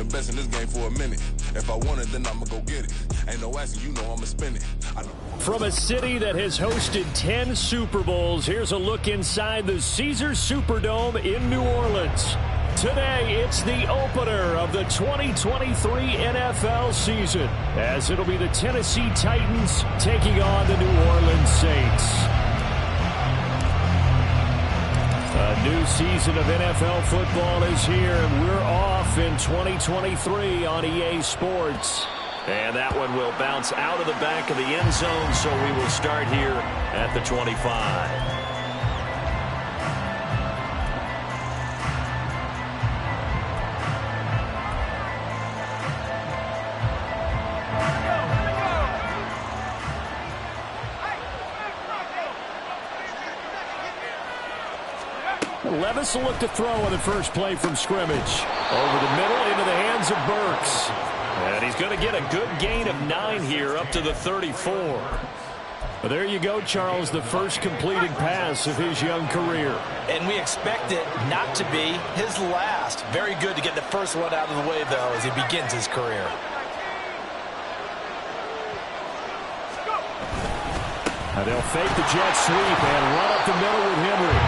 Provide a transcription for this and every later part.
the best in this game for a minute. If I want it, then I'ma go get it. Ain't no asking, you know I'ma spend it. From a city that has hosted 10 Super Bowls, here's a look inside the Caesars Superdome in New Orleans. Today, it's the opener of the 2023 NFL season, as it'll be the Tennessee Titans taking on the New Orleans Saints. A new season of NFL football is here, and we're off in 2023 on EA Sports. And that one will bounce out of the back of the end zone, so we will start here at the 25. Levis will look to throw on the first play from scrimmage. Over the middle into the hands of Burks. And he's going to get a good gain of 9 here up to the 34. Well, there you go, Charles, the first completed pass of his young career. And we expect it not to be his last. Very good to get the first one out of the way, though, as he begins his career. Now they'll fake the jet sweep and run up the middle with Henry.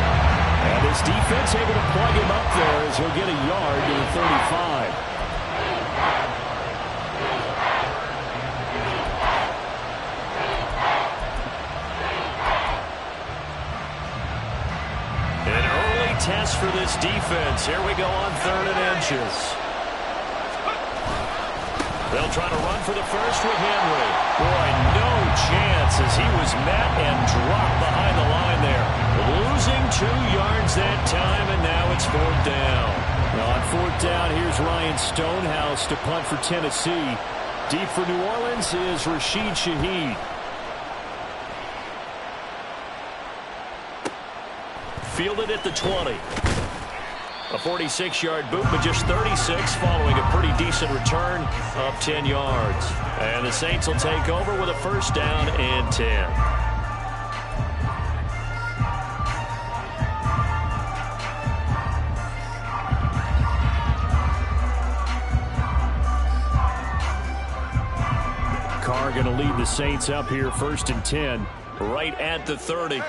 And his defense able to plug him up there as he'll get a yard to the 35. An early test for this defense. Here we go on 3rd and inches. They'll try to run for the first with Henry. Boy, no chance as he was met and dropped behind the line there. Losing 2 yards that time, and now it's 4th down. Now on 4th down, here's Ryan Stonehouse to punt for Tennessee. Deep for New Orleans is Rashid Shaheed. Fielded at the 20. A 46-yard boot, but just 36 following a pretty decent return of 10 yards. And the Saints will take over with a 1st down and 10. Carr going to lead the Saints up here 1st and 10 right at the 30.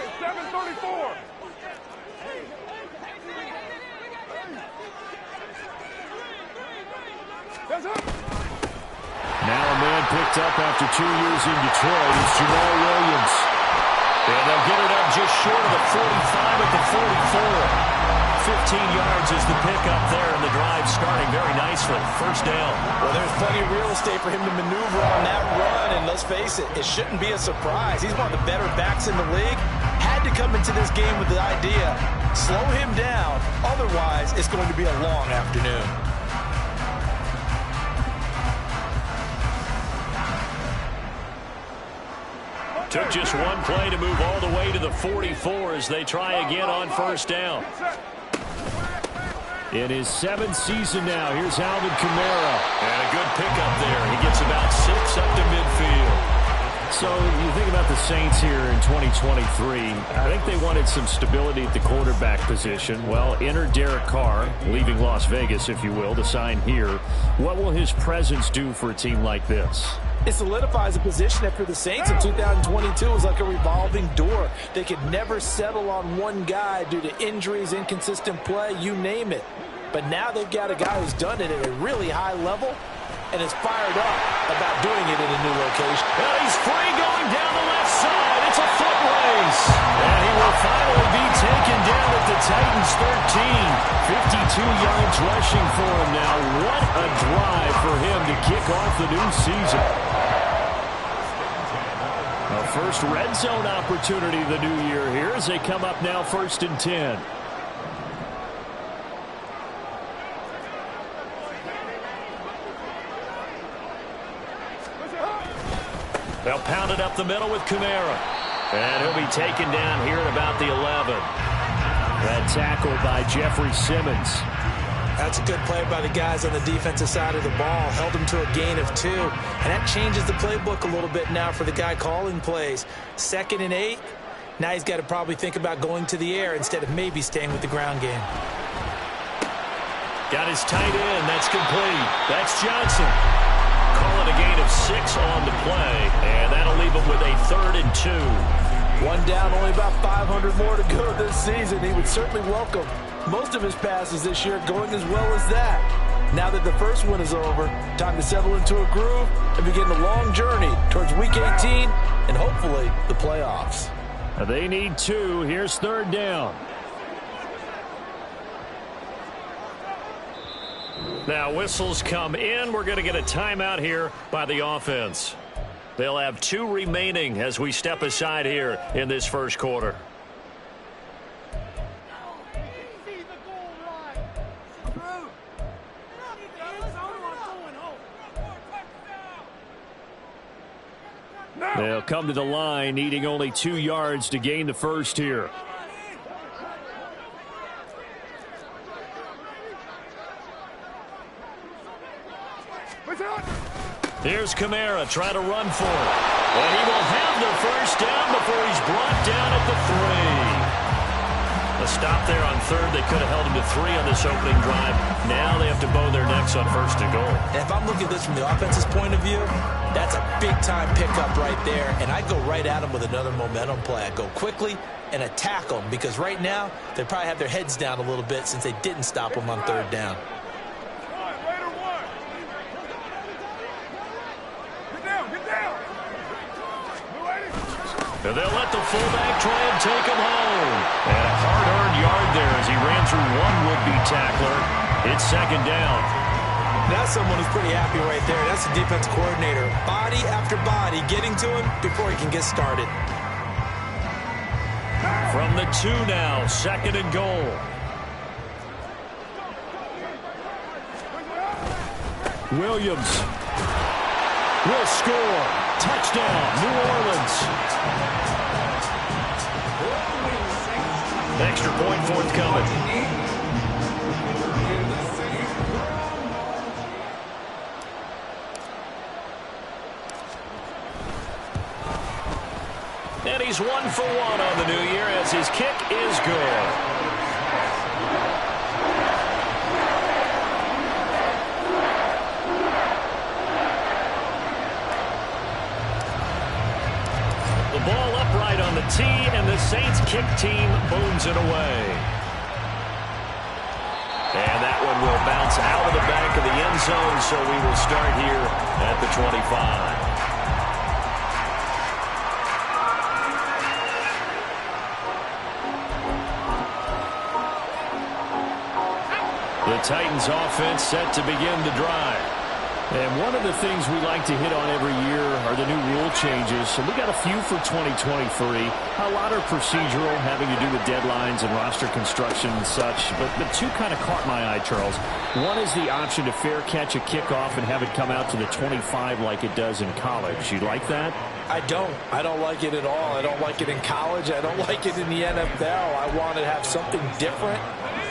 Now a man picked up after 2 years in Detroit. It's Jamal Williams. And they'll get it up just short of the 45 at the 44. 15 yards is the pickup there, and the drive starting very nicely. 1st down. Well, there's plenty of real estate for him to maneuver on that run, and let's face it, it shouldn't be a surprise. He's one of the better backs in the league. Had to come into this game with the idea, slow him down, otherwise it's going to be a long afternoon. Took just one play to move all the way to the 44 as they try again on 1st down. In his 7th season now, here's Alvin Kamara. And a good pickup there. He gets about 6 up to midfield. So you think about the Saints here in 2023. I think they wanted some stability at the quarterback position. Well, enter Derek Carr, leaving Las Vegas, if you will, to sign here. What will his presence do for a team like this? It solidifies a position after the Saints in 2022 was like a revolving door. They could never settle on one guy due to injuries, inconsistent play, you name it. But now they've got a guy who's done it at a really high level and is fired up about doing it in a new location. Well, he's free going down the left side. It's a foot race. And he will finally be taken down at the Titans 13. 52 yards rushing for him now. What a drive for him to kick off the new season. A first red zone opportunity the new year here as they come up now 1st and 10. They'll pound it up the middle with Kamara. And he'll be taken down here at about the 11. That tackle by Jeffrey Simmons. That's a good play by the guys on the defensive side of the ball. Held him to a gain of 2. And that changes the playbook a little bit now for the guy calling plays. 2nd and 8. Now he's got to probably think about going to the air instead of maybe staying with the ground game. Got his tight end. That's complete. That's Johnson. Call it a gain of 6 on the play, and that'll leave him with a 3rd and 2. One down, only about 500 more to go this season. He would certainly welcome most of his passes this year going as well as that. Now that the first one is over, time to settle into a groove and begin the long journey towards Week 18 and hopefully the playoffs. They need 2. Here's 3rd down. Now whistles come in. We're going to get a timeout here by the offense. They'll have 2 remaining as we step aside here in this first quarter. They'll come to the line needing only 2 yards to gain the first here. Here's Kamara, try to run for it. And he will have the first down before he's brought down at the 3. A stop there on 3rd. They could have held him to 3 on this opening drive. Now they have to bow their necks on 1st and goal. And if I'm looking at this from the offense's point of view, that's a big-time pickup right there. And I go right at him with another momentum play. I go quickly and attack them because right now they probably have their heads down a little bit since they didn't stop them on 3rd down. And they'll let the fullback try and take him home. And a hard-earned yard there as he ran through one would-be tackler. It's 2nd down. That's someone who's pretty happy right there. That's the defense coordinator. Body after body getting to him before he can get started. From the 2 now, 2nd and goal. Williams will score. Touchdown, New Orleans. Extra point forthcoming. And he's 1 for 1 on the new year as his kick is good. Ball upright on the tee, and the Saints kick team booms it away. And that one will bounce out of the back of the end zone, so we will start here at the 25. The Titans offense set to begin the drive. And one of the things we like to hit on every year are the new rule changes. And we got a few for 2023. A lot are procedural, having to do with deadlines and roster construction and such. But 2 kind of caught my eye, Charles. One is the option to fair catch a kickoff and have it come out to the 25 like it does in college. You like that? I don't. I don't like it at all. I don't like it in college. I don't like it in the NFL. I want to have something different.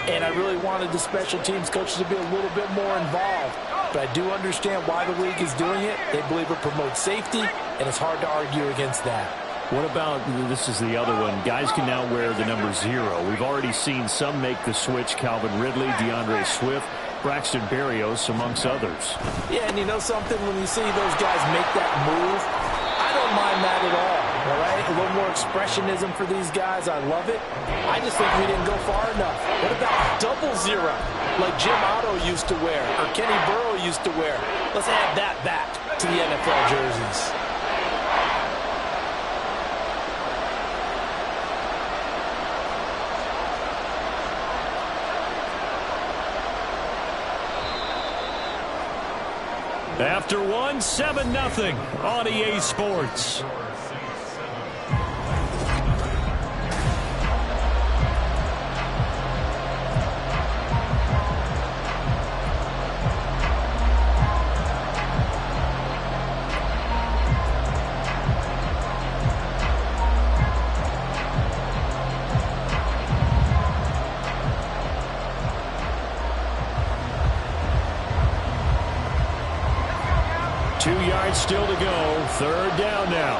And I really wanted the special teams coaches to be a little bit more involved. But I do understand why the league is doing it. They believe it promotes safety, and it's hard to argue against that. What about, this is the other one, guys can now wear the number 0. We've already seen some make the switch, Calvin Ridley, DeAndre Swift, Braxton Berrios, amongst others. Yeah, and you know something? When you see those guys make that move, I don't mind that at all. All right, a little more expressionism for these guys. I love it. I just think we didn't go far enough. What about double 0, like Jim Otto used to wear or Kenny Burrow used to wear? Let's add that back to the NFL jerseys. After 1, 7-0 on EA Sports. Still to go. 3rd down now.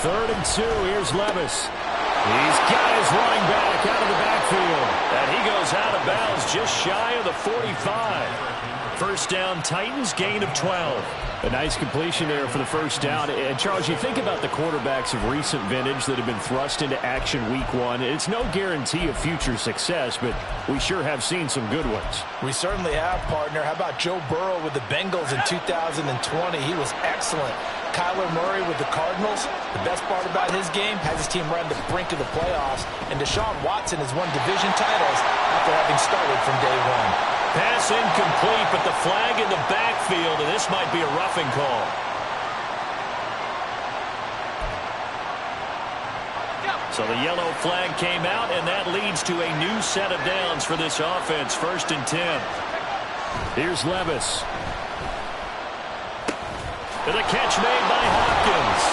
3rd and 2. Here's Levis. He's got his running back out of the backfield. And he goes out of bounds just shy of the 45. First down, Titans, gain of 12. A nice completion there for the first down. And, Charles, you think about the quarterbacks of recent vintage that have been thrust into action week 1. It's no guarantee of future success, but we sure have seen some good ones. We certainly have, partner. How about Joe Burrow with the Bengals in 2020? He was excellent. Kyler Murray with the Cardinals. The best part about his game, has his team right on the brink of the playoffs. And Deshaun Watson has won division titles after having started from day 1. Pass incomplete, but the flag in the backfield, and this might be a roughing call. So the yellow flag came out, and that leads to a new set of downs for this offense. 1st and 10. Here's Levis. And the catch made by Hopkins.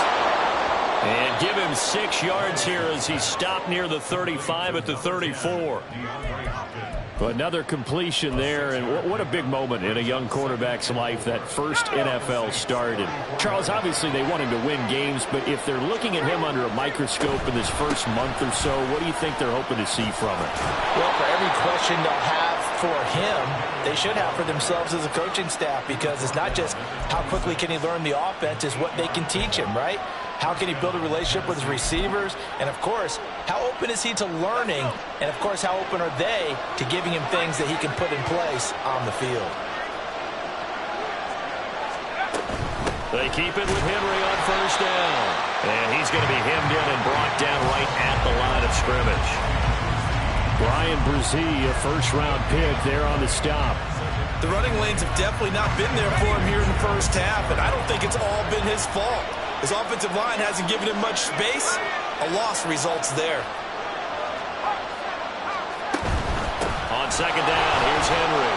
And give him 6 yards here as he stopped near the 35 at the 34. Another completion there, and what a big moment in a young quarterback's life, that first NFL start. And Charles, obviously they want him to win games, but if they're looking at him under a microscope in this first month or so, what do you think they're hoping to see from him? Well, for every question they'll have for him, they should have for themselves as a coaching staff, because it's not just how quickly can he learn the offense, it's what they can teach him, right? How can he build a relationship with his receivers? And, of course, how open is he to learning? And, of course, how open are they to giving him things that he can put in place on the field? They keep it with Henry on first down. And he's going to be hemmed in and brought down right at the line of scrimmage. Brian Brzee, a first-round pick there on the stop. The running lanes have definitely not been there for him here in the first half, and I don't think it's all been his fault. His offensive line hasn't given him much space. A loss results there. On second down, here's Henry.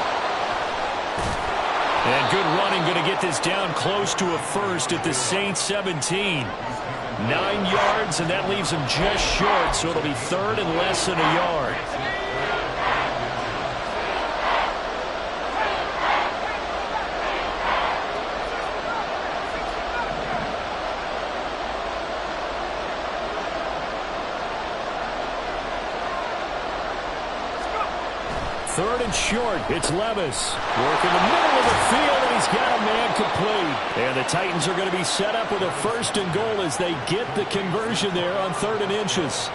And good running, going to get this down close to a first at the Saints 17. 9 yards, and that leaves him just short, so it'll be 3rd and less than a yard. Third and short, it's Levis. Working the middle of the field, and he's got a man complete. And the Titans are going to be set up with a 1st and goal as they get the conversion there on 3rd and inches.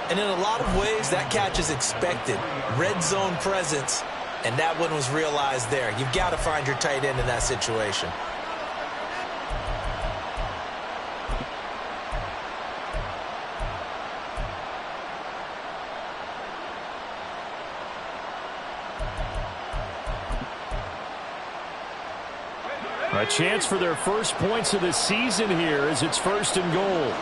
And in a lot of ways, that catch is expected. Red zone presence, and that one was realized there. You've got to find your tight end in that situation. A chance for their first points of the season here as it's 1st and goal.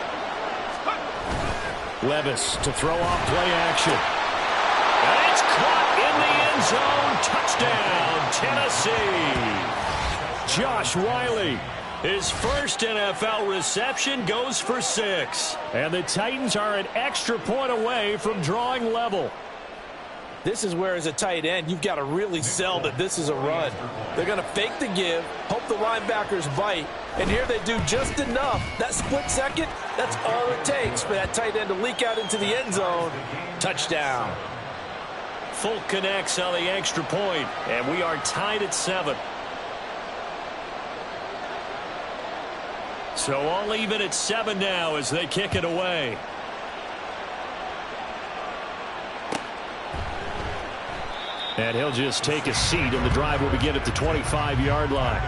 Levis to throw off play action. And it's caught in the end zone. Touchdown, Tennessee. Josh Wiley. His first NFL reception goes for 6. And the Titans are an extra point away from drawing level. This is where, as a tight end, you've got to really sell that this is a run. They're going to fake the give, hope the linebackers bite, and here they do just enough. That split second, that's all it takes for that tight end to leak out into the end zone. Touchdown. Folk connects on the extra point, and we are tied at 7. So all even at 7 now as they kick it away. And he'll just take a seat, and the drive will begin at the 25-yard line.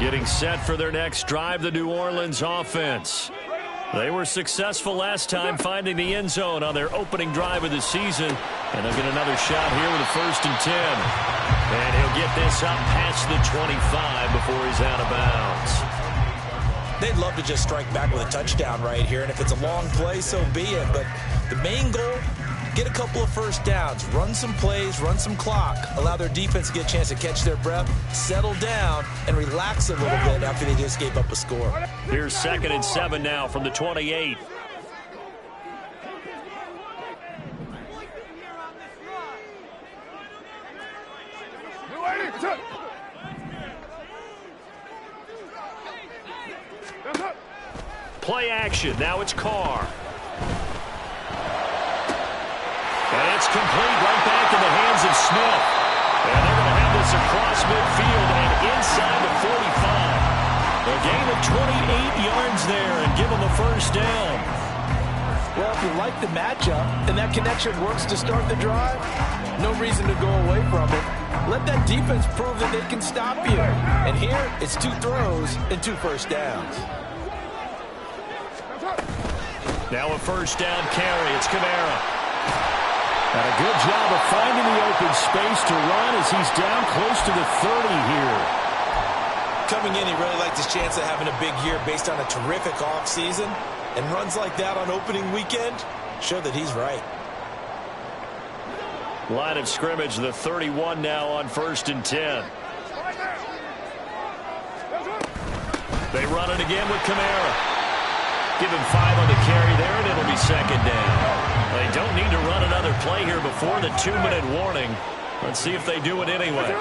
Getting set for their next drive, the New Orleans offense. They were successful last time finding the end zone on their opening drive of the season. And they'll get another shot here with a 1st and 10. And he'll get this up past the 25 before he's out of bounds. They'd love to just strike back with a touchdown right here. And if it's a long play, so be it. But the main goal, Get a couple of first downs, run some plays, run some clock, allow their defense to get a chance to catch their breath, settle down, and relax a little bit after they just gave up a score. Here's 2nd and 7 now from the 28. Play action. Now it's Carr. And it's complete right back in the hands of Smith. And they're going to have this across midfield and inside the 45. A gain of 28 yards there and give them the first down. Well, if you like the matchup and that connection works to start the drive, no reason to go away from it. Let that defense prove that they can stop you. And here, it's 2 throws and 2 first downs. Now a first down carry. It's Kamara. And a good job of finding the open space to run as he's down close to the 30 here. Coming in, he really liked his chance of having a big year based on a terrific offseason. And runs like that on opening weekend show that he's right. Line of scrimmage, the 31 now on 1st and 10. They run it again with Kamara. Give him 5 on the carry there, and it'll be 2nd down. They don't need to run another play here before the 2-minute warning. Let's see if they do it anyway.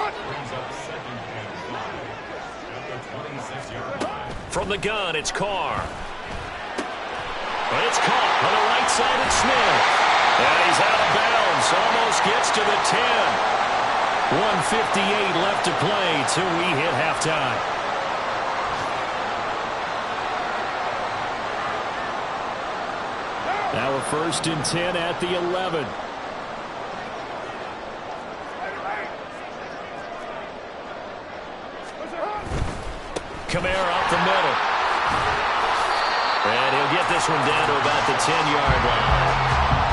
From the gun, it's Carr. But it's caught on the right side of Smith. And he's out of bounds. Almost gets to the 10. 1:58 left to play till we hit halftime. Now a 1st and 10 at the 11. Kamara up the middle. And he'll get this one down to about the 10-yard line.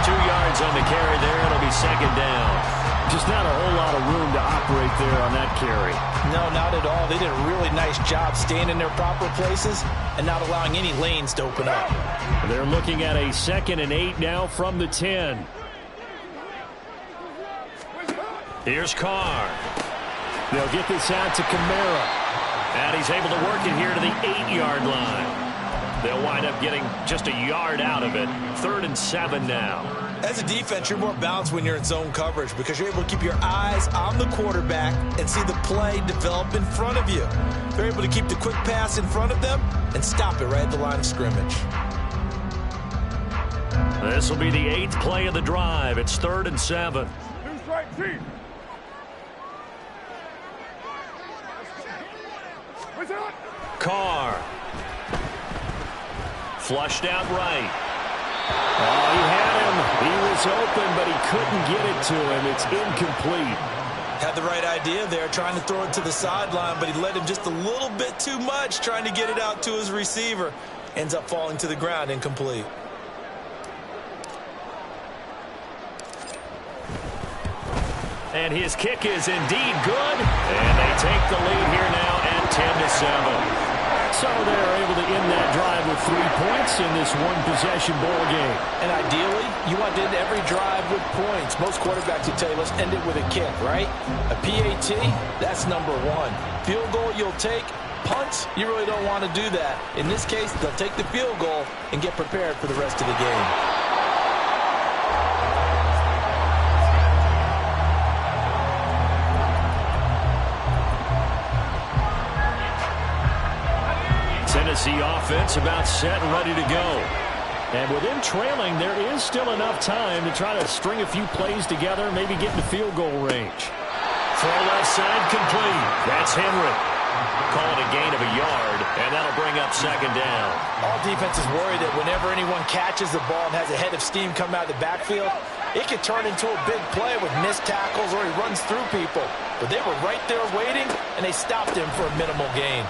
2 yards on the carry there. It'll be 2nd down. Just not a whole lot of room to operate there on that carry. No, not at all. They did a really nice job staying in their proper places and not allowing any lanes to open up. They're looking at a 2nd and 8 now from the 10. Here's Carr. They'll get this out to Kamara. And he's able to work it here to the 8-yard line. They'll wind up getting just a yard out of it. 3rd and 7 now. As a defense, you're more balanced when you're in zone coverage because you're able to keep your eyes on the quarterback and see the play develop in front of you. They're able to keep the quick pass in front of them and stop it right at the line of scrimmage. This will be the 8th play of the drive. It's 3rd and 7. Carr. Flushed out right. Oh, he had him. He was open, but he couldn't get it to him. It's incomplete. Had the right idea there, trying to throw it to the sideline, but he led him just a little bit too much, trying to get it out to his receiver. Ends up falling to the ground, incomplete. And his kick is indeed good. And they take the lead here now at 10-7. So they're able to end that drive with 3 points in this one-possession ball game. And ideally, you want to end every drive with points. Most quarterbacks would tell you, let's end it with a kick, right? A PAT, that's number 1. Field goal you'll take. Punts, you really don't want to do that. In this case, they'll take the field goal and get prepared for the rest of the game. Tennessee offense about set and ready to go. And with them trailing, there is still enough time to try to string a few plays together, maybe get in the field goal range. Throw left side complete. That's Henry. Call it a gain of a yard, and that'll bring up 2nd down. All defenses worry that whenever anyone catches the ball and has a head of steam come out of the backfield, it could turn into a big play with missed tackles or he runs through people. But they were right there waiting, and they stopped him for a minimal gain.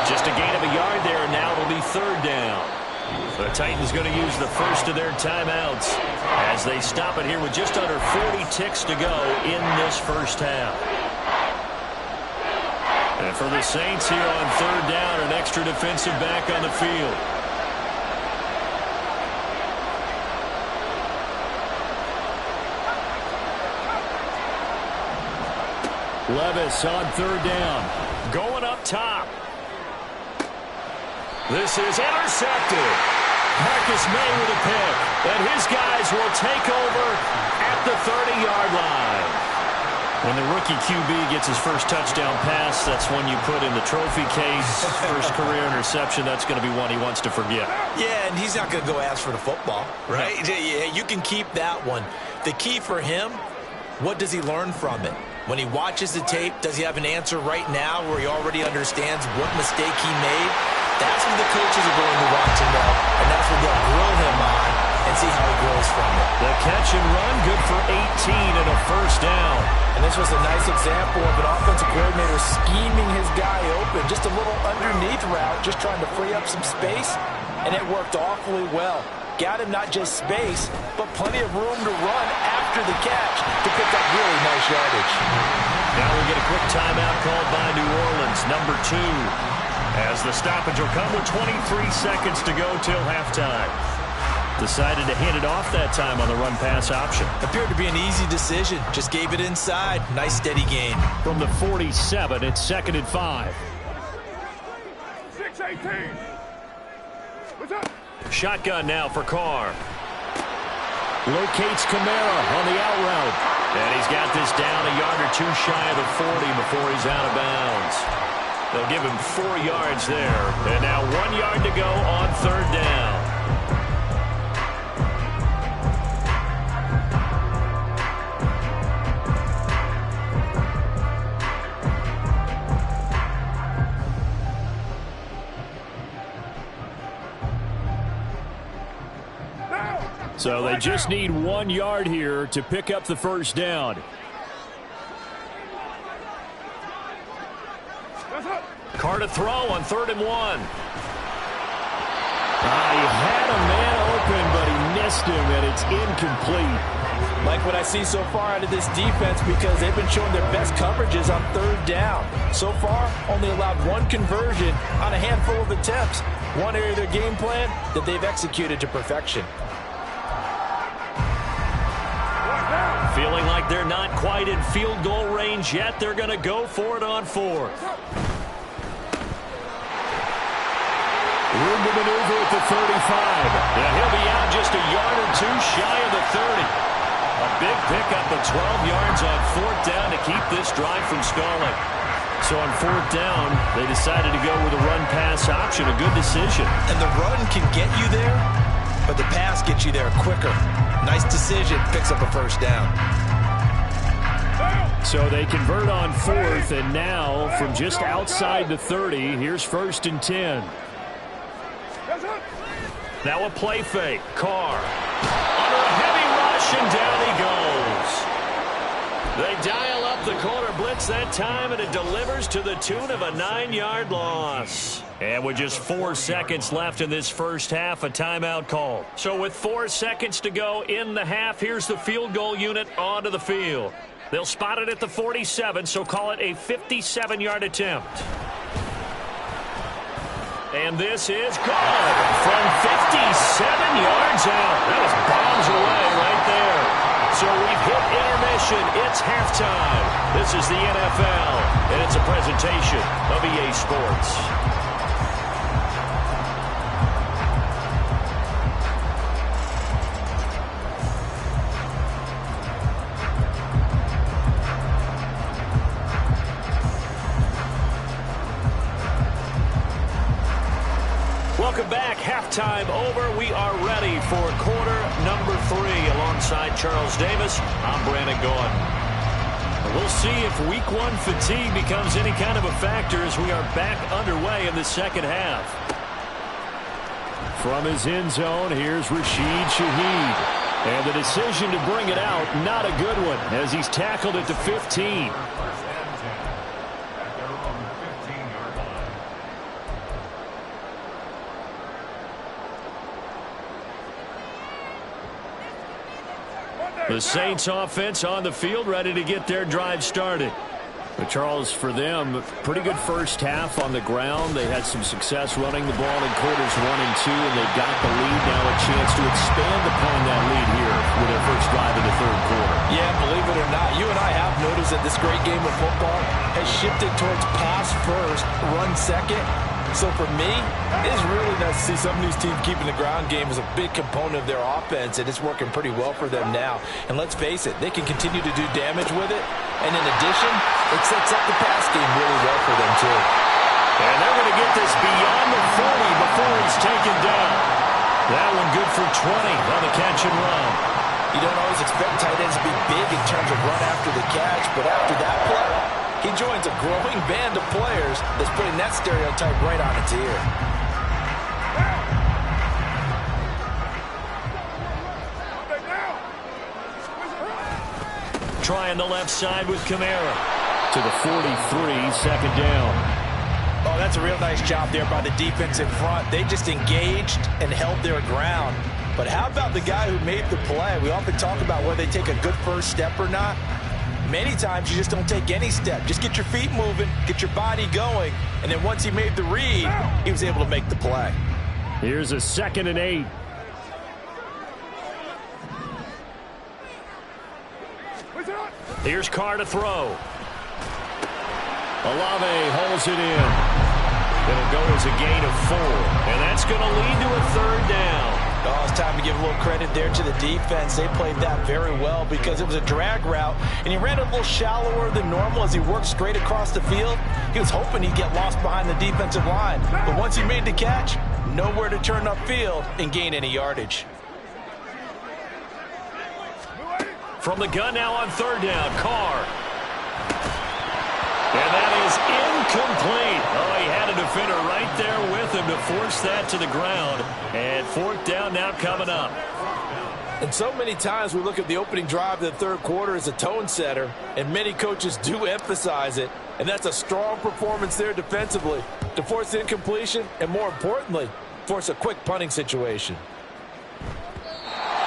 Just a gain of a yard there, and now it'll be 3rd down. The Titans going to use the first of their timeouts as they stop it here with just under 40 ticks to go in this first half. And for the Saints here on 3rd down, an extra defensive back on the field. Levis on third down. Going up top. This is intercepted. Marcus May with a pick. And his guys will take over at the 30-yard line. When the rookie QB gets his first touchdown pass, that's one you put in the trophy case. First career interception, that's going to be one he wants to forget. Yeah, and he's not going to go ask for the football, right? No. Yeah, you can keep that one. The key for him, what does he learn from it? When he watches the tape, does he have an answer right now where he already understands what mistake he made? That's when the coaches are going to watch him up, and that's when they'll grill him on and see how he grows from it. The catch and run, good for 18 and a first down. And this was a nice example of an offensive coordinator scheming his guy open. Just a little underneath route, just trying to free up some space, and it worked awfully well. Got him not just space, but plenty of room to run after the catch to pick up really nice yardage. Now we get a quick timeout called by New Orleans, number 2. As the stoppage will come with 23 seconds to go till halftime. Decided to hand it off that time on the run-pass option. Appeared to be an easy decision. Just gave it inside. Nice steady gain. From the 47, it's 2nd and 5. 6-18. What's up? Shotgun now for Carr. Locates Kamara on the out route. And he's got this down a yard or two shy of the 40 before he's out of bounds. They'll give him 4 yards there. And now 1 yard to go on third down. So they just need 1 yard here to pick up the first down. Carr to throw on 3rd and 1. He had a man open, but he missed him, and it's incomplete. Like what I see so far out of this defense because they've been showing their best coverages on 3rd down. So far, only allowed 1 conversion on a handful of attempts. One area of their game plan that they've executed to perfection. Feeling like they're not quite in field goal range yet, they're going to go for it on 4th. Room to maneuver at the 35. Yeah, he'll be out just a yard or two shy of the 30. A big pickup of 12 yards on 4th down to keep this drive from stalling. So on 4th down, they decided to go with a run-pass option. A good decision. And the run can get you there, but the pass gets you there quicker. Nice decision. Picks up a first down. So they convert on 4th, and now from just outside the 30, here's 1st and 10. Now a play fake. Carr under a heavy rush, and down he goes. They dial up the corner blitz that time, and it delivers to the tune of a 9-yard loss. And with just 4 seconds left in this first half, a timeout call. So with 4 seconds to go in the half, here's the field goal unit onto the field. They'll spot it at the 47, so call it a 57-yard attempt. And this is good from 57 yards out. That was bombs away right there. So we've hit intermission. It's halftime. This is the NFL, and it's a presentation of EA Sports. Welcome back. Halftime over. We are ready for quarter number 3 alongside Charles Davis. I'm Brandon Gaughan. We'll see if week 1 fatigue becomes any kind of a factor as we are back underway in the second half. From his end zone, here's Rashid Shaheed. And the decision to bring it out, not a good one, as he's tackled at the 15. The Saints offense on the field, ready to get their drive started. Charles, for them, pretty good first half on the ground. They had some success running the ball in quarters 1 and 2, and they got the lead. Now a chance to expand upon that lead here with their first drive in the third quarter. Yeah, believe it or not, you and I have noticed that this great game of football has shifted towards pass first, run second. So for me, it's really nice to see some of these teams keeping the ground game as a big component of their offense, and it's working pretty well for them now. And let's face it, they can continue to do damage with it. And in addition, it sets up the pass game really well for them too. And they're going to get this beyond the 40 before he's taken down. That one good for 20 on the catch and run. You don't always expect tight ends to be big in terms of run after the catch, but after that play, he joins a growing band of players that's putting that stereotype right on its ear. Trying the left side with Kamara. To the 43, second down. Oh, that's a real nice job there by the defense in front. They just engaged and held their ground. But how about the guy who made the play? We often talk about whether they take a good first step or not. Many times you just don't take any step. Just get your feet moving, get your body going, and then once he made the read, he was able to make the play. Here's a 2nd and 8. Here's Carr to throw. Olave holds it in. It'll go as a gain of 4, and that's going to lead to a 3rd down. Oh, it's time to give a little credit there to the defense. They played that very well because it was a drag route, and he ran a little shallower than normal as he worked straight across the field. He was hoping he'd get lost behind the defensive line, but once he made the catch, nowhere to turn upfield and gain any yardage. From the gun now on 3rd down, Carr. And that is incomplete. Oh, he had a defender right there with him to force that to the ground. And 4th down now coming up. And so many times we look at the opening drive of the third quarter as a tone setter, and many coaches do emphasize it. And that's a strong performance there defensively to force incompletion and, more importantly, force a quick punting situation.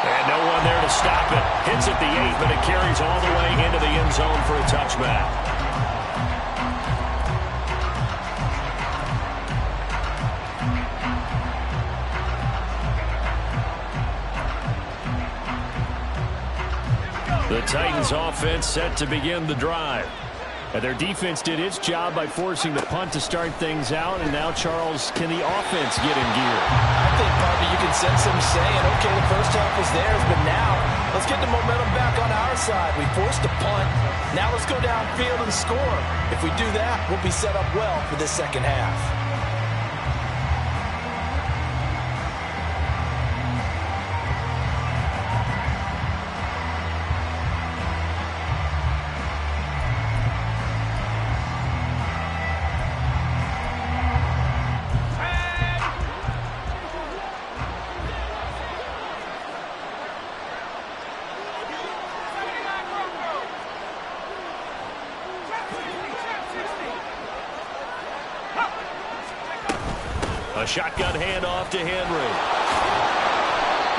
And no one there to stop it. Hits at the 8, but it carries all the way into the end zone for a touchback. The Titans offense set to begin the drive. And their defense did its job by forcing the punt to start things out. And now, Charles, can the offense get in gear? I think, Bobby, you can sense them saying, okay, the first half was theirs, but now let's get the momentum back on our side. We forced a punt. Now let's go downfield and score. If we do that, we'll be set up well for this second half. A shotgun handoff to Henry.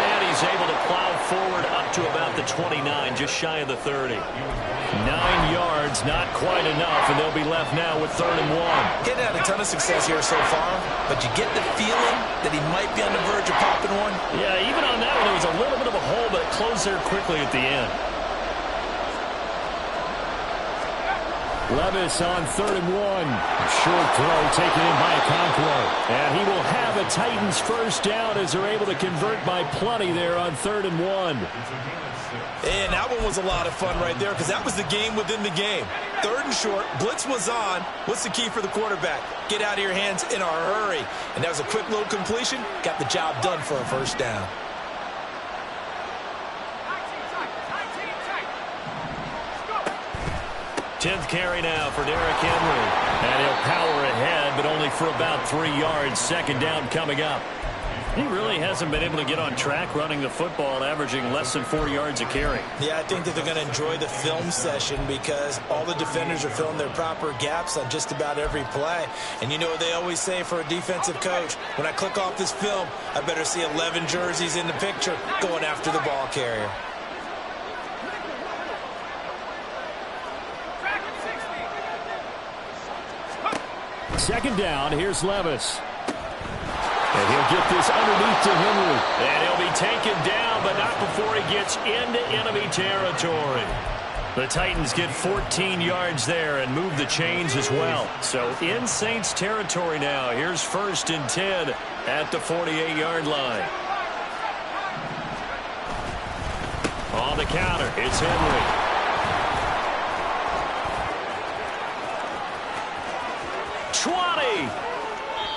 And he's able to plow forward up to about the 29, just shy of the 30. 9 yards, not quite enough, and they'll be left now with 3rd and 1. Getting had a ton of success here so far, but you get the feeling that he might be on the verge of popping one. Yeah, even on that one, there was a little bit of a hole, but it closed there quickly at the end. Levis on 3rd and 1. A short throw taken in by Okonkwo. And he will have a Titans first down as they're able to convert by plenty there on 3rd and 1. And that one was a lot of fun right there because that was the game within the game. 3rd and short, blitz was on. What's the key for the quarterback? Get out of your hands in a hurry. And that was a quick little completion. Got the job done for a first down. 10th carry now for Derrick Henry. And he'll power ahead, but only for about 3 yards. 2nd down coming up. He really hasn't been able to get on track running the football, averaging less than 4 yards a carry. Yeah, I think that they're going to enjoy the film session because all the defenders are filling their proper gaps on just about every play. And you know what they always say for a defensive coach? When I click off this film, I better see 11 jerseys in the picture going after the ball carrier. Second down, here's Levis. And he'll get this underneath to Henry. And he'll be taken down, but not before he gets into enemy territory. The Titans get 14 yards there and move the chains as well. So in Saints territory now. Here's 1st and 10 at the 48-yard line. On the counter, it's Henry.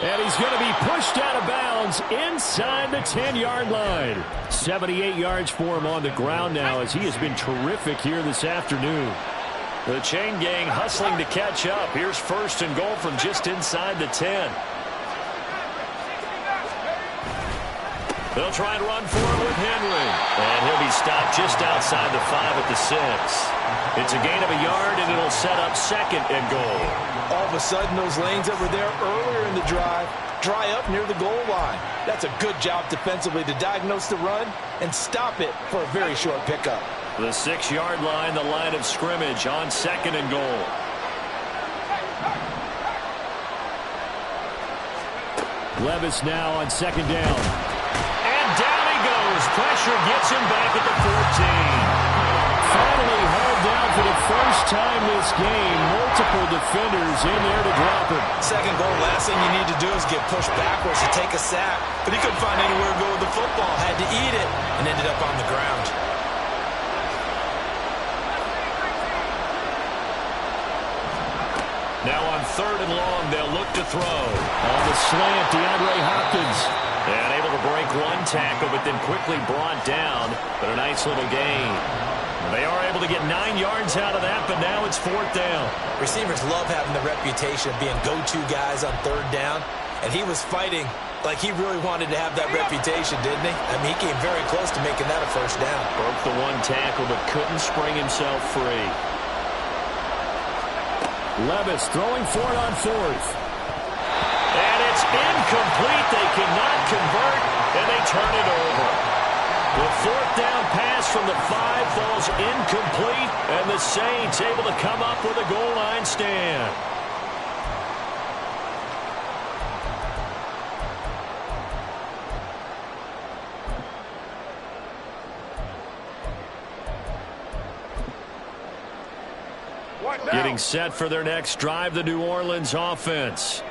And he's going to be pushed out of bounds inside the 10-yard line. 78 yards for him on the ground now as he has been terrific here this afternoon. The chain gang hustling to catch up. Here's 1st and goal from just inside the 10. They'll try and run for it with Henry. And he'll be stopped just outside the 5 at the 6. It's a gain of a yard, and it'll set up 2nd and goal. All of a sudden, those lanes that were there earlier in the drive dry up near the goal line. That's a good job defensively to diagnose the run and stop it for a very short pickup. The 6-yard line, the line of scrimmage on 2nd and goal. Levis now on 2nd down. And down he goes. Pressure gets him back at the 14. Finally held down for the first time this game. Multiple defenders in there to drop him. 2nd goal, last thing you need to do is get pushed backwards to take a sack. But he couldn't find anywhere to go with the football. Had to eat it and ended up on the ground. Now on 3rd and long, they'll look to throw. On the slant, DeAndre Hopkins. And able to break one tackle, but then quickly brought down. But a nice little gain. They are able to get 9 yards out of that, but now it's 4th down. Receivers love having the reputation of being go-to guys on 3rd down, and he was fighting like he really wanted to have that reputation, didn't he? I mean, he came very close to making that a 1st down. Broke the one tackle, but couldn't spring himself free. Levis throwing for it on 4th. And it's incomplete. They cannot convert, and they turn it over. The 4th down pass from the 5 falls incomplete, and the Saints able to come up with a goal line stand. Getting set for their next drive, the New Orleans offense.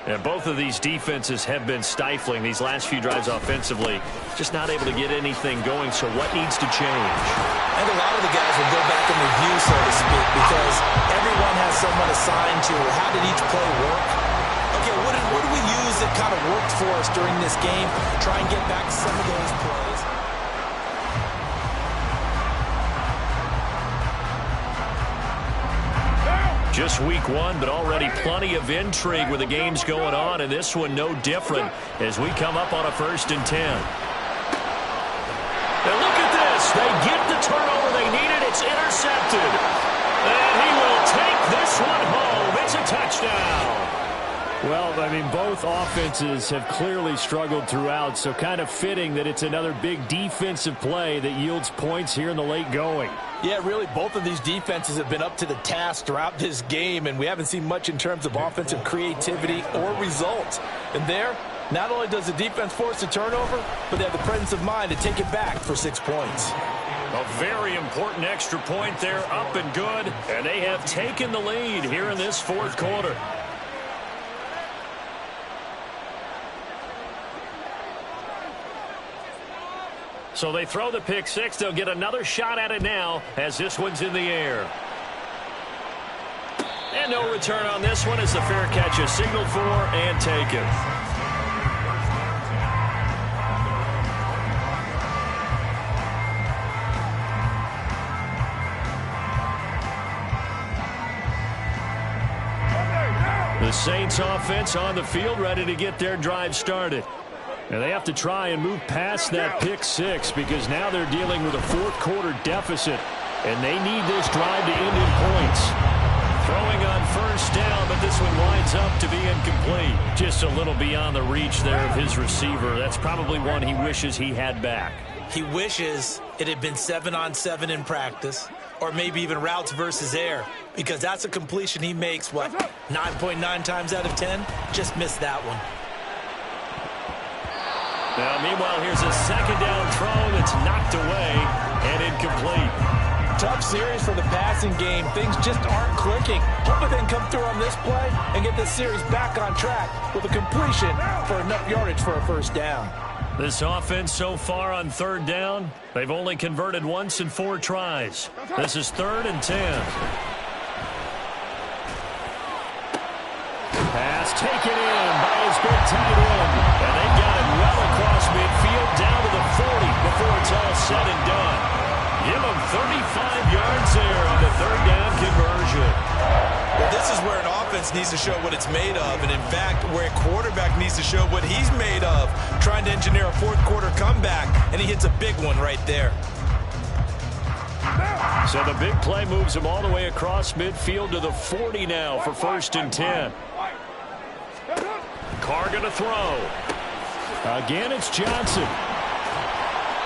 And both of these defenses have been stifling these last few drives offensively. Just not able to get anything going, so what needs to change? And a lot of the guys will go back and review, so to speak, because everyone has someone assigned to how did each play work. Okay, what do we use that kind of worked for us during this game? Try and get back some of those plays. Just week 1, but already plenty of intrigue with the games going on, and this one no different as we come up on a 1st and 10. And look at this. They get the turnover they needed. It's intercepted. And he will take this one home. It's a touchdown. Well, I mean, both offenses have clearly struggled throughout, so kind of fitting that it's another big defensive play that yields points here in the late going. Yeah, really, both of these defenses have been up to the task throughout this game, and we haven't seen much in terms of offensive creativity or results. And there, not only does the defense force a turnover, but they have the presence of mind to take it back for 6 points. A very important extra point there, up and good, and they have taken the lead here in this 4th quarter. So they throw the pick 6. They'll get another shot at it now as this one's in the air. And no return on this one as the fair catch is signaled for and taken. The Saints offense on the field ready to get their drive started. And they have to try and move past that pick 6 because now they're dealing with a 4th quarter deficit. And they need this drive to end in points. Throwing on 1st down, but this one winds up to be incomplete. Just a little beyond the reach there of his receiver. That's probably one he wishes he had back. He wishes it had been 7-on-7 in practice. or maybe even routes versus air, because that's a completion he makes, what, 9.9 times out of 10? Just missed that one. Now, meanwhile, here's a second down throw that's knocked away and incomplete. Tough series for the passing game. Things just aren't clicking. Hoping they can come through on this play and get this series back on track with a completion for enough yardage for a first down. This offense so far on third down, they've only converted once in 4 tries. This is 3rd and 10. Pass taken in by his big tight end. And they got it well across midfield down to the 40 before it's all said and done. Give him 35 yards there on the third down conversion. Well, this is where an offense needs to show what it's made of, and in fact, where a quarterback needs to show what he's made of, trying to engineer a fourth quarter comeback, and he hits a big one right there. So the big play moves him all the way across midfield to the 40 now for 1st and 10. Carr going to throw. Again, it's Johnson.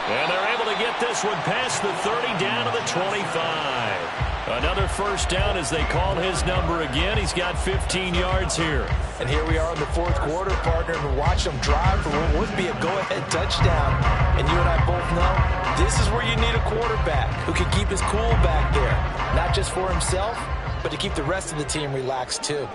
And they're able to get this one past the 30 down to the 25. Another first down as they call his number again. He's got 15 yards here. And here we are in the fourth quarter, partner, and watch them drive for what would be a go-ahead touchdown. And you and I both know this is where you need a quarterback who can keep his cool back there. Not just for himself, but to keep the rest of the team relaxed too.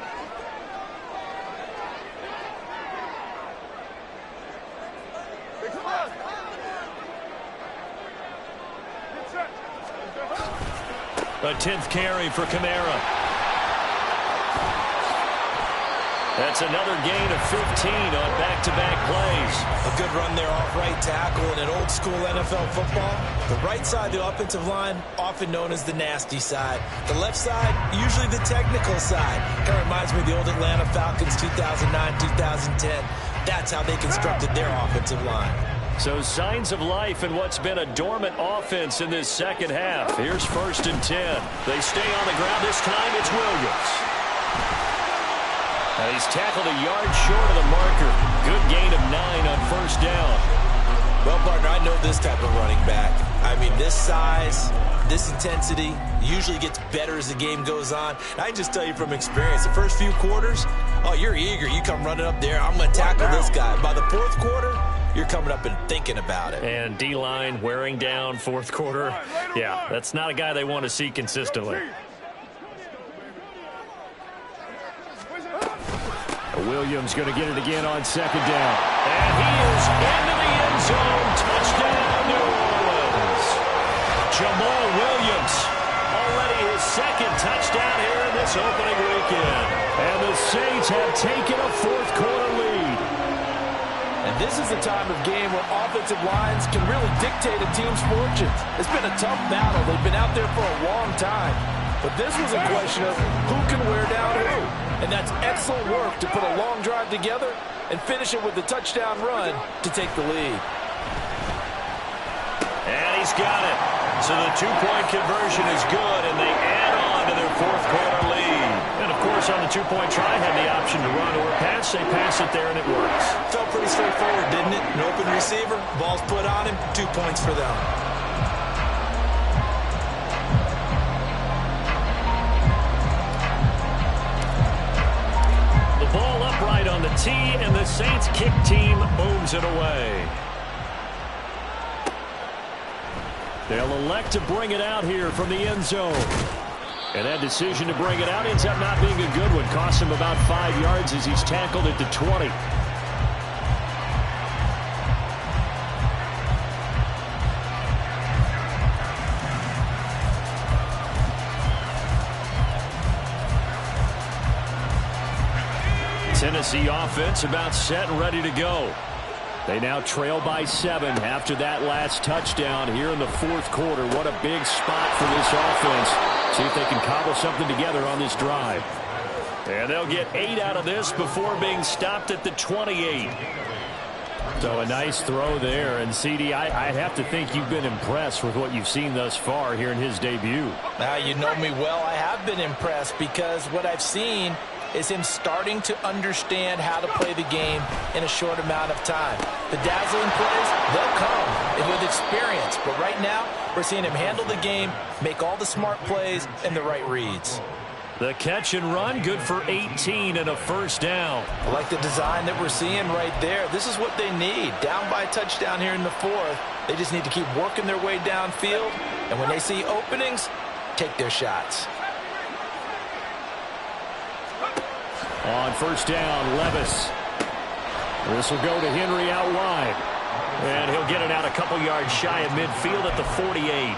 A 10th carry for Kamara. That's another gain of 15 on back-to-back plays. A good run there off right tackle in an old-school NFL football. The right side of the offensive line, often known as the nasty side. The left side, usually the technical side. Kind of reminds me of the old Atlanta Falcons 2009-2010. That's how they constructed their offensive line. So signs of life in what's been a dormant offense in this second half. Here's 1st and 10. They stay on the ground. This time it's Williams. Now he's tackled a yard short of the marker. Good gain of 9 on 1st down. Well, partner, I know this type of running back. I mean, this size, this intensity usually gets better as the game goes on. And I can just tell you from experience, the first few quarters, oh, you're eager. You come running up there. I'm going to tackle this guy. By the fourth quarter, you're coming up and thinking about it. And D-line wearing down fourth quarter. Yeah, that's not a guy they want to see consistently. Williams going to get it again on 2nd down. And he is into the end zone. Touchdown, New Orleans. Jamal Williams, already his 2nd touchdown here in this opening weekend. And the Saints have taken a fourth quarter lead. And this is the time of game where offensive lines can really dictate a team's fortunes. It's been a tough battle. They've been out there for a long time. But this was a question of who can wear down who. And that's excellent work to put a long drive together and finish it with the touchdown run to take the lead. And he's got it. So the 2-point conversion is good, and they add on to their fourth quarter lead. And, of course, on the 2-point try, had the option to run or pass. They pass it there, and it works. Felt pretty straightforward, didn't it? An open receiver, ball's put on him, 2 points for them. The ball upright on the tee, and the Saints kick team moves it away. They'll elect to bring it out here from the end zone. And that decision to bring it out ends up not being a good one. Costs him about 5 yards as he's tackled at the 20. Tennessee offense about set and ready to go. They now trail by 7 after that last touchdown here in the fourth quarter. What a big spot for this offense. See if they can cobble something together on this drive. And they'll get 8 out of this before being stopped at the 28. So a nice throw there. And, CD, I have to think you've been impressed with what you've seen thus far here in his debut. Now, you know me well. I have been impressed because what I've seen is him starting to understand how to play the game in a short amount of time. The dazzling plays, they'll come. and with experience. But right now, we're seeing him handle the game, make all the smart plays, and the right reads. The catch and run, good for 18 and a first down. I like the design that we're seeing right there. This is what they need. Down by a touchdown here in the fourth. They just need to keep working their way downfield. And when they see openings, take their shots. On first down, Levis. This will go to Henry out wide. And he'll get it out a couple yards shy of midfield at the 48.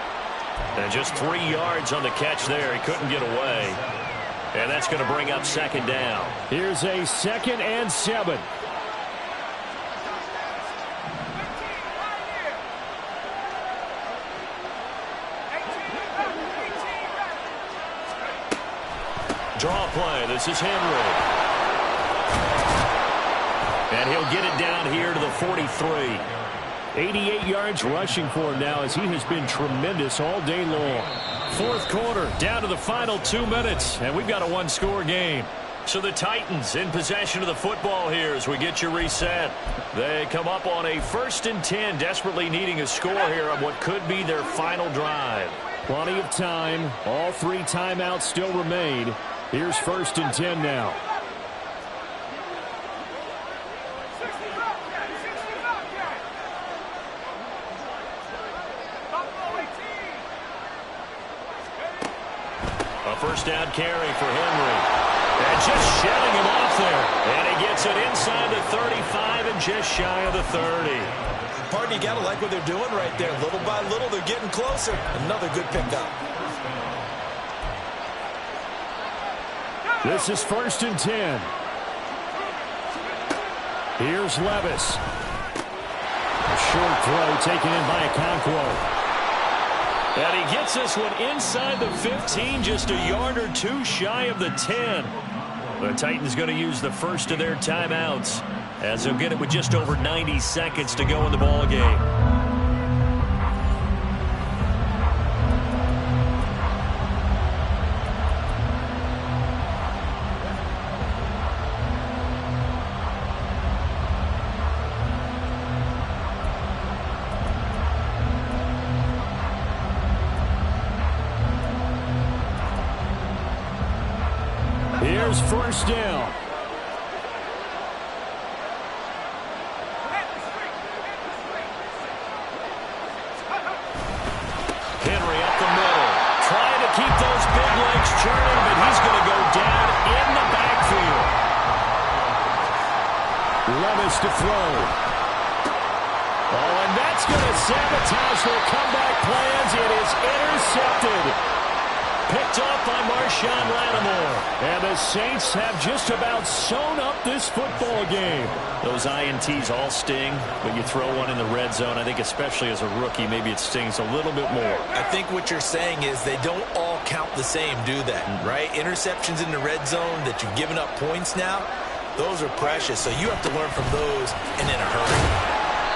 And just 3 yards on the catch there. He couldn't get away. And that's going to bring up second down. Here's a 2nd and 7. Draw play. This is Henry. And he'll get it down here to the 43. 88 yards rushing for him now as he has been tremendous all day long. Fourth quarter, down to the final 2 minutes, and we've got a one-score game. So the Titans in possession of the football here as we get you reset. They come up on a 1st and 10, desperately needing a score here on what could be their final drive. Plenty of time. All 3 timeouts still remain. Here's 1st and 10 now. A first down carry for Henry. And just shedding him off there. And he gets it inside the 35 and just shy of the 30. Pardon, you got to like what they're doing right there. Little by little, they're getting closer. Another good pickup. This is 1st and 10. Here's Levis. A short throw taken in by Okonkwo. And he gets this one inside the 15, just a yard or 2 shy of the 10. The Titans going to use the first of their timeouts as they'll get it with just over 90 seconds to go in the ball game. Here's first down. Henry up the middle, trying to keep those big legs churning, but he's going to go down in the backfield. Levis to throw. Oh, and that's going to sabotage their comeback plans. It is intercepted. Picked off by Marshawn Lattimore. And the Saints have just about sewn up this football game. Those INTs all sting, but you throw one in the red zone. I think especially as a rookie, maybe it stings a little bit more. I think what you're saying is they don't all count the same, do they? Right? Interceptions in the red zone that you've given up points now, those are precious. So you have to learn from those and in a hurry.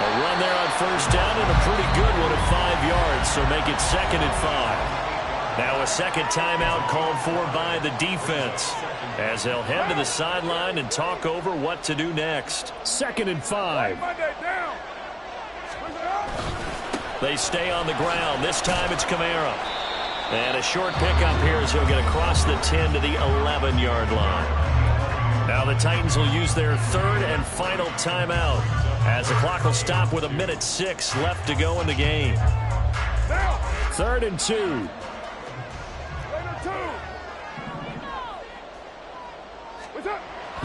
A run there on first down and a pretty good one at 5 yards, so make it 2nd and 5. Now a second timeout called for by the defense as they'll head to the sideline and talk over what to do next. 2nd and 5. They stay on the ground. This time it's Kamara. And a short pickup here as he'll get across the 10 to the 11-yard line. Now the Titans will use their 3rd and final timeout as the clock will stop with 1:06 left to go in the game. 3rd and 2.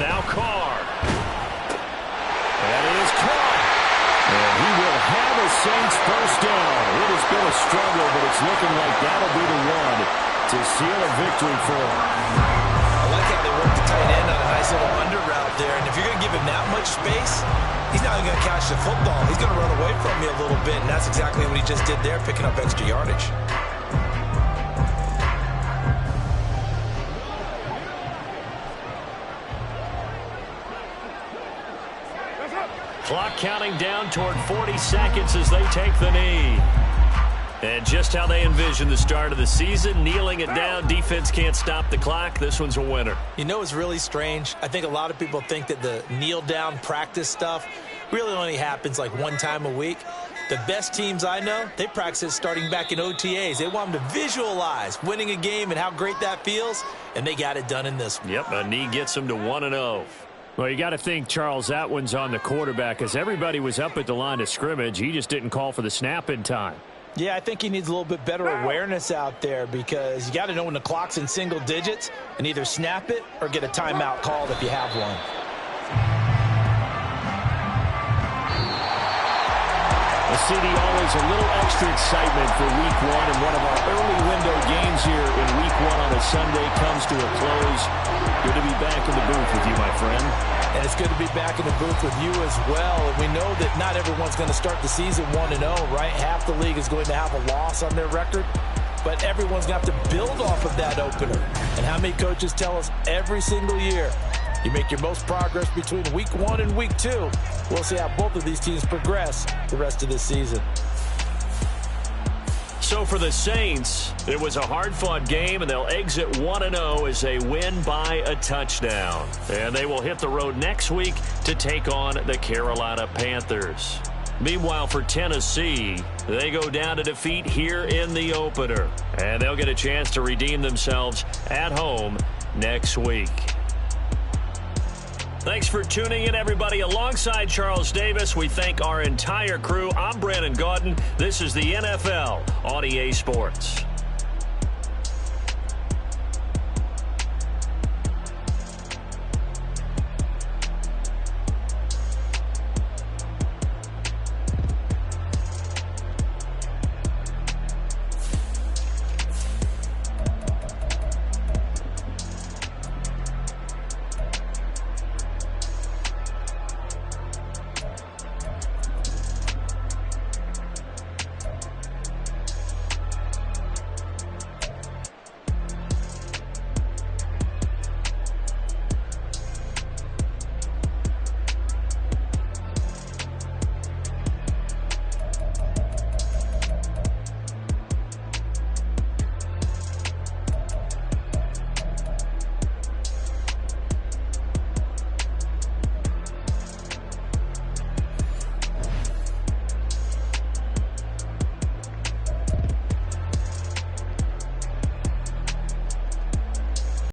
Now Carr. And it is caught. And he will have a Saints first down. It has been a struggle, but it's looking like that'll be the one to seal a victory for him. I like how they work the tight end on a nice little under route there. And if you're going to give him that much space, he's not even going to catch the football. He's going to run away from you a little bit, and that's exactly what he just did there, picking up extra yardage. Clock counting down toward 40 seconds as they take the knee. And just how they envision the start of the season, kneeling it down, defense can't stop the clock. This one's a winner. You know what's really strange? I think a lot of people think that the kneel down practice stuff really only happens like one time a week. The best teams I know, they practice starting back in OTAs. They want them to visualize winning a game and how great that feels, and they got it done in this one. Yep, a knee gets them to 1-0. Well, you got to think, Charles, that one's on the quarterback, as everybody was up at the line of scrimmage. He just didn't call for the snap in time. Yeah, I think he needs a little bit better awareness out there, because you got to know when the clock's in single digits and either snap it or get a timeout called if you have one. CD, always a little extra excitement for Week 1, and one of our early window games here in Week 1 on a Sunday comes to a close. Good to be back in the booth with you, my friend. And it's good to be back in the booth with you as well. And we know that not everyone's going to start the season 1-0, right? Half the league is going to have a loss on their record, but everyone's going to have to build off of that opener. And how many coaches tell us every single year, you make your most progress between Week 1 and Week 2. We'll see how both of these teams progress the rest of this season. So for the Saints, it was a hard-fought game, and they'll exit 1-0 as they win by a touchdown. And they will hit the road next week to take on the Carolina Panthers. Meanwhile, for Tennessee, they go down to defeat here in the opener. And they'll get a chance to redeem themselves at home next week. Thanks for tuning in, everybody. Alongside Charles Davis, we thank our entire crew. I'm Brandon Gaudin. This is the NFL on EA Sports.